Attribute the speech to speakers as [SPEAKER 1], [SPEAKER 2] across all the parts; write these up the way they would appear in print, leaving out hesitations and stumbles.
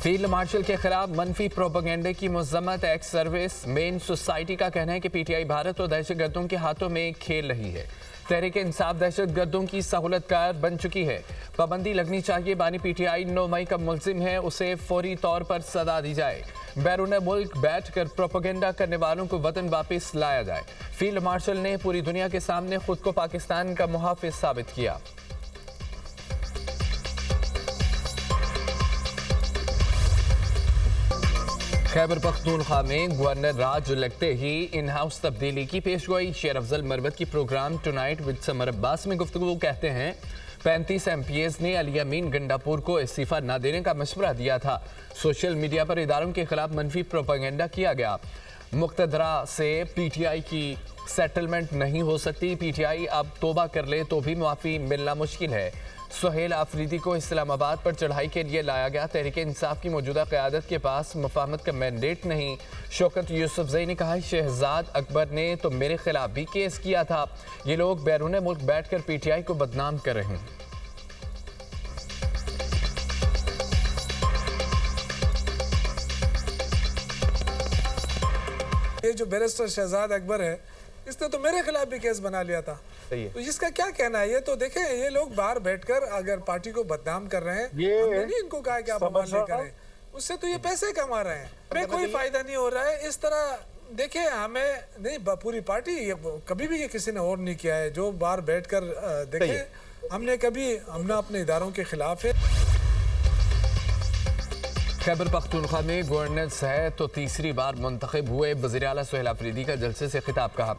[SPEAKER 1] Field marshal के खिलाफ मनफी प्रोपेगेंडे की मजम्मत। एक्स सर्विस मेन सोसाइटी का कहना है कि पीटीआई भारत और दहशतगर्दों के हाथों में खेल रही है। तहरीक इंसाफ दहशतगर्दों की सहूलतकार बन चुकी है। पाबंदी लगनी चाहिए। बानी पीटीआई 9 मई का मुल्जिम है, उसे फौरी तौर पर सजा दी जाए। बैरून मुल्क बैठ कर प्रोपेगेंडा करने वालों को वतन वापस लाया जाए। फील्ड मार्शल ने पूरी दुनिया के सामने खुद को पाकिस्तान का मुहाफिज साबित किया। खैबर पख्तूनख्वा में गवर्नर राज लगते ही इन हाउस तब्दीली की पेशगोई। शेर अफजल मरवत की program tonight with Samar Abbas में गुफ्तगू कहते हैं 35 MPs ने अली अमीन गंडापुर को इस्तीफा न देने का मशवरा दिया था। सोशल मीडिया पर इदारों के खिलाफ मनफी प्रोपेगेंडा किया गया। मुक्तदरा से पीटीआई की सेटलमेंट नहीं हो सकती। पीटीआई अब तोबा कर ले तो भी मुआफ़ी मिलना मुश्किल है। सुहेल आफरीदी को इस्लामाबाद पर चढ़ाई के लिए लाया गया। तहरीक इंसाफ की मौजूदा क़यादत के पास मुफाहमत का मैंडेट नहीं। शौकत यूसुफजई ने कहा शहजाद अकबर ने तो मेरे खिलाफ भी केस किया था। ये लोग बैरून मुल्क बैठकर पीटीआई को बदनाम कर रहे हैं।
[SPEAKER 2] ये जो बैरिस्टर शहजाद अकबर है, इसने तो मेरे खिलाफ भी केस बना लिया था। तो इसका क्या कहना है? ये तो देखें, ये लोग बाहर बैठकर अगर पार्टी को बदनाम कर रहे हैं, हमने नहीं इनको कहा कि आप अमल नहीं करें, उससे तो ये पैसे कमा रहे हैं। हमें कोई फायदा नहीं हो रहा है। इस तरह देखिए, हमें नहीं, पूरी पार्टी कभी भी ये किसी ने और नहीं किया है। जो बाहर बैठकर देखें, हमने अपने इदारों के खिलाफ है।
[SPEAKER 1] खैबर पख्तूनख्वा में गवर्नर्स है तो तीसरी बार मुंतखब हुए। वज़ीर आला सुहेल आफरीदी का जलसे से खिताब। कहा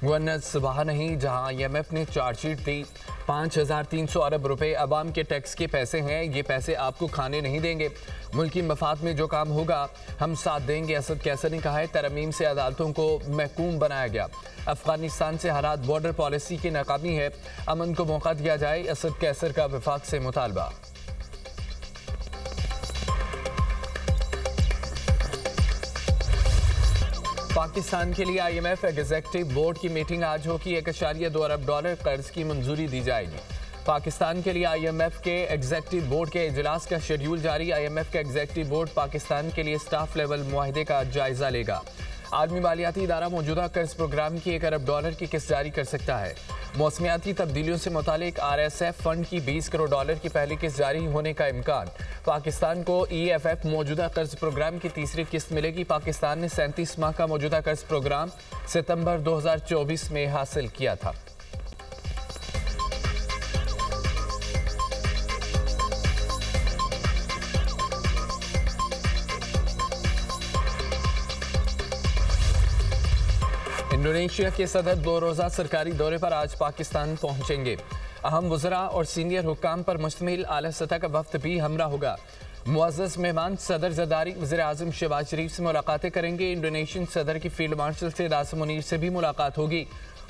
[SPEAKER 1] गवर्नर्स वहाँ नहीं जहाँ IMF ने चार्जशीट दी। 5300 अरब रुपए अवाम के टैक्स के पैसे हैं। ये पैसे आपको खाने नहीं देंगे। मुल्की मफाद में जो काम होगा हम साथ देंगे। असद कैसर ने कहा है तरमीम से अदालतों को महकूम बनाया गया। अफगानिस्तान से हालात बॉर्डर पॉलिसी की नाकामी है। अमन को मौका दिया जाए। असद कैसर का वफाक से मुतालबा। पाकिस्तान के लिए IMF एग्जीक्यूटिव बोर्ड की मीटिंग आज होगी। 1.2 अरब डॉलर कर्ज की मंजूरी दी जाएगी। पाकिस्तान के लिए IMF के एग्जीक्यूटिव बोर्ड के इजलास का शेड्यूल जारी। IMF का एग्जीक्यूटिव बोर्ड पाकिस्तान के लिए स्टाफ लेवल मुआहदे का जायजा लेगा। आलमी मालियाती इदारा मौजूदा कर्ज प्रोग्राम की 1 अरब डॉलर की किस्त जारी कर सकता है। मौसमियाती तब्दीलियों से मुतालिक RSF फंड की 20 करोड़ डॉलर की पहली किस्त जारी होने का इम्कान। पाकिस्तान को EFF मौजूदा कर्ज प्रोग्राम की तीसरी किस्त मिलेगी। पाकिस्तान ने 37 माह का मौजूदा कर्ज प्रोग्राम सितंबर 2024 में हासिल किया था। इंडोनेशिया के सदर 2 रोज़ा सरकारी दौरे पर आज पाकिस्तान पहुंचेंगे। अहम वज़रा और सीनियर हुक्काम पर मुश्तमिल आला सतह का वफ्द भी हमरा होगा। मुअज़्ज़ज़ मेहमान सदर ज़रदारी वज़ीर आज़म शहबाज शरीफ से मुलाकातें करेंगे। इंडोनेशियन सदर की फील्ड मार्शल से रास मुनीर से भी मुलाकात होगी।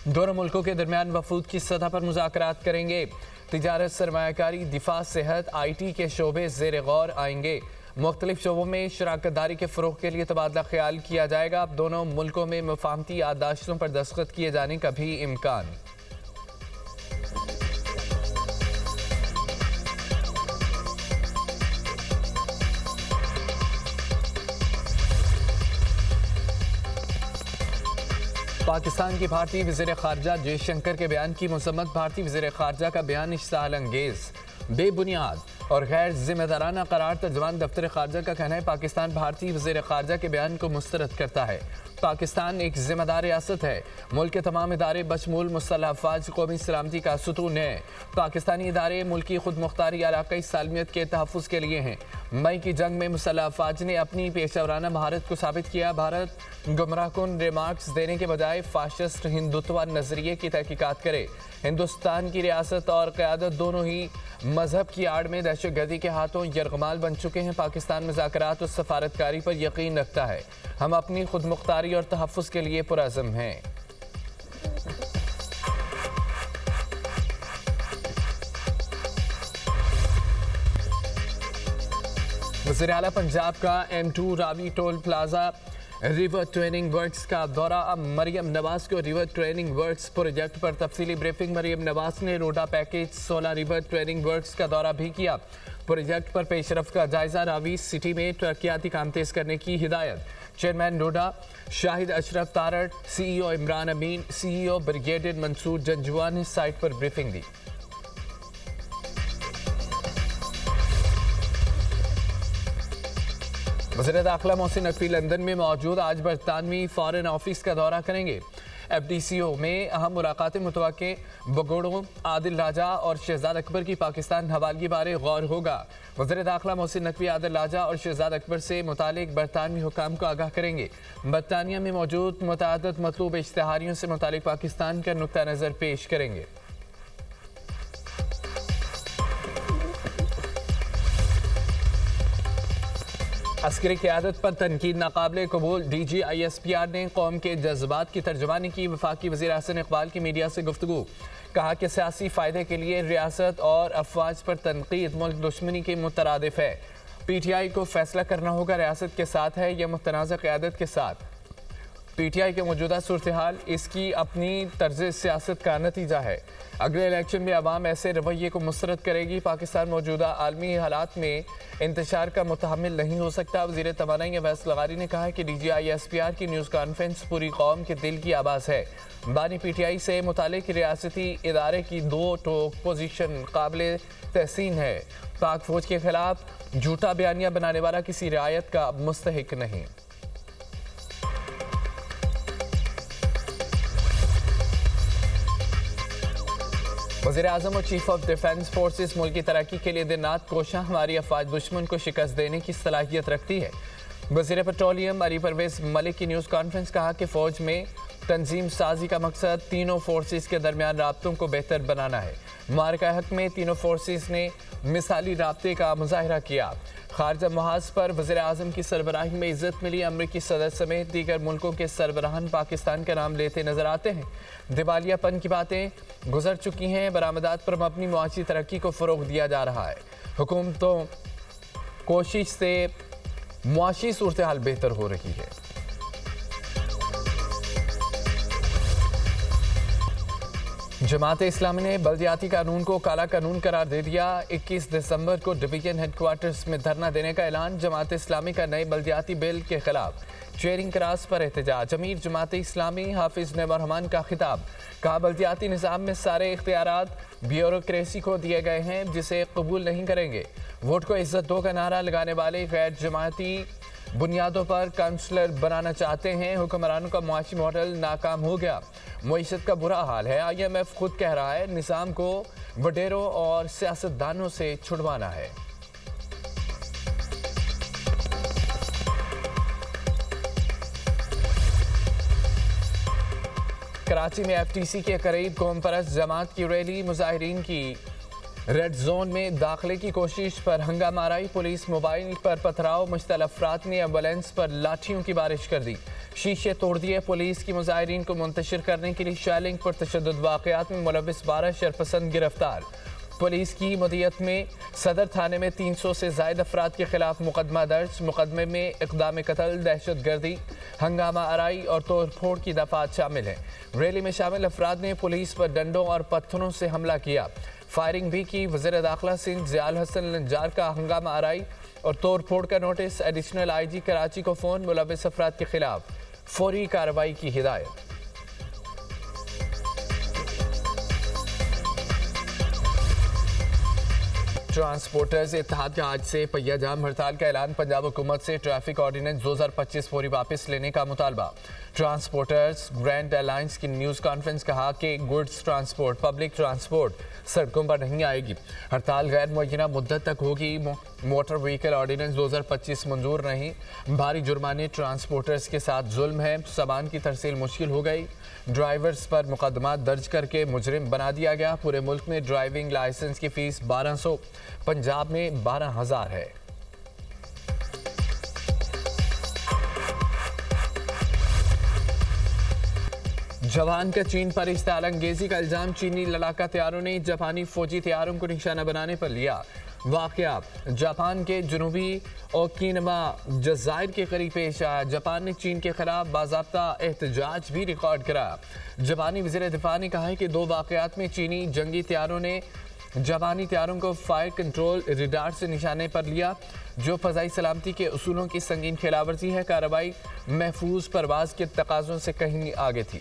[SPEAKER 1] दोनों मुल्कों के दरमियान वफूद की सतह पर मुज़ाकरात करेंगे। तिजारत, सरमायाकारी, दिफा, सेहत, IT के शोबे ज़ेर गौर आएंगे। मुख्तलिफ शोबों में शराकत दारी के फ़रोग़ के लिए तबादला ख्याल किया जाएगा। अब दोनों मुल्कों में मुफाहमती याददाश्तों पर दस्तखत किए जाने का भी इम्कान। पाकिस्तान की भारतीय वज़ीर ख़ारजा जयशंकर के बयान की मज़म्मत। भारतीय वज़ीर ख़ारजा का बयान इश्तिआल अंगेज़, बेबुनियाद और गैर जिम्मेदाराना करार। तर्जुमान दफ्तर ख़ारजा का कहना है पाकिस्तान भारतीय वज़ीर ख़ारजा के बयान को मुस्तरद करता है। पाकिस्तान एक जिम्मेदार रियासत है। मुल्क के तमाम इदारे बशमूल मुसल्लह अफ़वाज कौमी सलामती का सुतून है। पाकिस्तानी इदारे मुल्की खुद मुख्तारी इलाक़ाई सालमियत के तहफ़्फ़ुज़ के लिए हैं। मई की जंग में मुसल्लह अफ़वाज ने अपनी पेशावराना महारत को साबित किया। भारत गुमराहकुन रिमार्क्स देने के बजाय फाशिस्ट हिंदुत्व नज़रिए की तहकीकात करे। हिंदुस्तान की रियासत और क़यादत दोनों ही मजहब की आड़ में दहशतगर्दी के हाथों यरगमाल बन चुके हैं। पाकिस्तान मुज़ाकरात और सफारतकारी पर यकीन रखता है। हम अपनी खुद मुख्तारी और तहफ़्फ़ुज़ के लिए पुरअज़्म हैं। वज़ीर आला पंजाब का M2 Ravi toll plaza river training works का दौरा। मरियम नवाज को रिवर ट्रेनिंग वर्क्स प्रोजेक्ट पर तफसीली ब्रीफिंग। मरियम नवाज ने रोडा पैकेज 16 रिवर ट्रेनिंग वर्क्स का दौरा भी किया। प्रोजेक्ट पर पेशरफ का जायजा। रावी सिटी में तरक्याती काम तेज करने की हिदायत। चेयरमैन रोडा शाहिद अशरफ तारड़, CEO इमरान अमीन, CEO ब्रिगेडियर मंसूर जंजुआ ने साइट पर ब्रीफिंग दी। वज़ीर दाखिला मोहसिन नकवी लंदन में मौजूद। आज बरतानवी फॉरेन ऑफिस का दौरा करेंगे। FDCO में अहम मुलाकातें मुतवक्के। बगोड़ों, आदिल राजा और शहजाद अकबर की पाकिस्तान हवालगी बारे गौर होगा। वज़ीर दाखिला मोहसिन नकवी आदिल राजा और शहजाद अकबर से मुतालिक बरतानवी हुकाम को आगाह करेंगे। बरतानिया में मौजूद मुतअद्दिद मतलूब इश्तिहारियों से मुतालिक पाकिस्तान का नुक्ता नज़र पेश करेंगे। अस्करी क़यादत पर तनकीद नाकाबिले कबूल। DG ISPR ने कौम के जज्बात की तर्जुमानी की। वफाकी वज़ीर हसन इकबाल की मीडिया से गुफ्तगू। कहा कि सियासी फ़ायदे के लिए रियासत और अफवाज पर तनकीद मुल्क दुश्मनी के मुतरादिफ है। PTI को फैसला करना होगा रियासत के साथ है या मुतनाज़ा क़यादत के साथ। PTI के मौजूदा सूरत हाल इसकी अपनी तर्ज सियासत का नतीजा है। अगले इलेक्शन में अवाम ऐसे रवैये को मुस्तरद करेगी। पाकिस्तान मौजूदा आलमी हालात में इंतशार का मुतहम्मिल नहीं हो सकता। वज़ीर तवानाई अवैस लगारी ने कहा कि DG ISPR की न्यूज़ कॉन्फ्रेंस पूरी कौम के दिल की आवाज़ है। बानी PTI से मुतालिक रियासती इदारे की दो टोक पोजीशन काबिल तहसीन है। पाक फौज के खिलाफ झूठा बयानिया बनाने वाला किसी रियायत का मुस्तहिक नहीं। वज़ीर आज़म और चीफ ऑफ डिफेंस फोर्सेस मुल्क की तरक्की के लिए दिन रात कोशां। हमारी अफवाज दुश्मन को शिकस्त देने की सलाहियत रखती है। वज़ीर पेट्रोलियम अली परवेज मलिक की न्यूज़ कॉन्फ्रेंस। कहा कि फ़ौज में तंजीम साजी का मकसद तीनों फोर्सेस के दरमियान राब्तों को बेहतर बनाना है। मार्का हक में तीनों फोर्सेस ने मिसाली राब्ते का मुजाहिरा किया। खारजा महाज पर वज़ीर आज़म की सरबराही में इज़्ज़त मिली। अमरीकी सदर समेत दीगर मुल्कों के सरबराहान पाकिस्तान का नाम लेते नजर आते हैं। दिवालियापन की बातें गुजर चुकी हैं। बरामदात पर मबनी मुआशी तरक्की को फ़रोग़ दिया जा रहा है। हुकूमतों कोशिश से मुआशी सूरत हाल बेहतर हो रही है। जमात इस्लामी ने बल्दियाती कानून को काला कानून करार दे दिया। 21 दिसंबर को डिवीजन हेडक्वार्टर्स में धरना देने का ऐलान। जमात इस्लामी का नए बल्दियाती बिल के खिलाफ चेयरिंग क्रास पर एहतजाज। अमीर जमात इस्लामी हाफिज नईमुर रहमान का खिताब। कहा बल्दियाती निज़ाम में सारे इख्तियारात ब्यूरोक्रेसी को दिए गए हैं जिसे कबूल नहीं करेंगे। वोट को इज्जत दो का नारा लगाने वाले गैर जमाती बुनियादों पर काउंसलर बनाना चाहते हैं। हुक्मरानों का मुआशी मॉडल नाकाम हो गया। मईशत का बुरा हाल है। IMF खुद कह रहा है निज़ाम को वडेरों और सियासतदानों से छुड़वाना है। कराची में FTC के करीब कौम परस्त जमात की रैली। मुजाहिरीन की रेड जोन में दाखिले की कोशिश पर हंगामा आराई। पुलिस मोबाइल पर पथराव। मुश्तल अफराद ने एम्बुलेंस पर लाठियों की बारिश कर दी। शीशे तोड़ दिए। पुलिस की मुजाहिरीन को मुंतशिर करने के लिए शैलिंग पर तशद्दुद वाक़यात में मुलव्विस 12 शरपसंद गिरफ्तार। पुलिस की मदीयत में सदर थाने में 300 से ज़ायद अफराद के खिलाफ मुकदमा दर्ज। मुकदमे में इक़दाम कत्ल, दहशत गर्दी, हंगामा आराई और तोड़ फोड़ की दफ़ात शामिल हैं। रैली में शामिल अफराद ने पुलिस पर डंडों और पत्थरों से हमला किया। फायरिंग भी की। वज़ीर दाखिला सिंध ज़ियाल हसन लंजार का हंगामा आराई और तोड़ फोड़ का नोटिस। एडिशनल IG कराची को फ़ोन। मुलव्विस अफराद के खिलाफ फौरी कार्रवाई की हिदायत। ट्रांसपोर्टर्स इत्तेहाद का आज से पहिया जाम हड़ताल का ऐलान। पंजाब हुकूमत से ट्रैफिक ऑर्डिनेंस 2025 फौरी वापस लेने का मुतालबा। ट्रांसपोर्टर्स ग्रैंड अलायंस की न्यूज़ कॉन्फ्रेंस। कहा कि गुड्स ट्रांसपोर्ट, पब्लिक ट्रांसपोर्ट सड़कों पर नहीं आएगी। हड़ताल गैर मुअय्यना मुद्दत तक होगी। मोटर व्हीकल ऑर्डिनेंस 2025 मंजूर नहीं। भारी जुर्माने ट्रांसपोर्टर्स के साथ जुल्म है। सामान की तरसील मुश्किल हो गई। ड्राइवर्स पर मुकदमा दर्ज करके मुजरिम बना दिया गया। पूरे मुल्क में ड्राइविंग लाइसेंस की फ़ीस 1200, पंजाब में 12,000 है। जवान का चीन पर इश्तिआल अंगेजी का इल्जाम। चीनी लड़ाका तैयारों ने जापानी फौजी तैयारों को निशाना बनाने पर लिया। वाक़या जापान के जनूबी ओकिनावा जज़ायर के करीब पेश आया। जापान ने चीन के खिलाफ बाज़ाब्ता एहतजाज भी रिकॉर्ड करा। जापानी वज़ीर दिफा ने कहा है कि 2 वाक़यात में चीनी जंगी तैयारों ने जापानी तैयारों को फायर कंट्रोल रडार से निशाने पर लिया, जो फ़ज़ाई सलामती के उसूलों की संगीन खिलाफवर्जी है। कार्रवाई महफूज परवाज़ के तकाज़ों से कहीं आगे थी।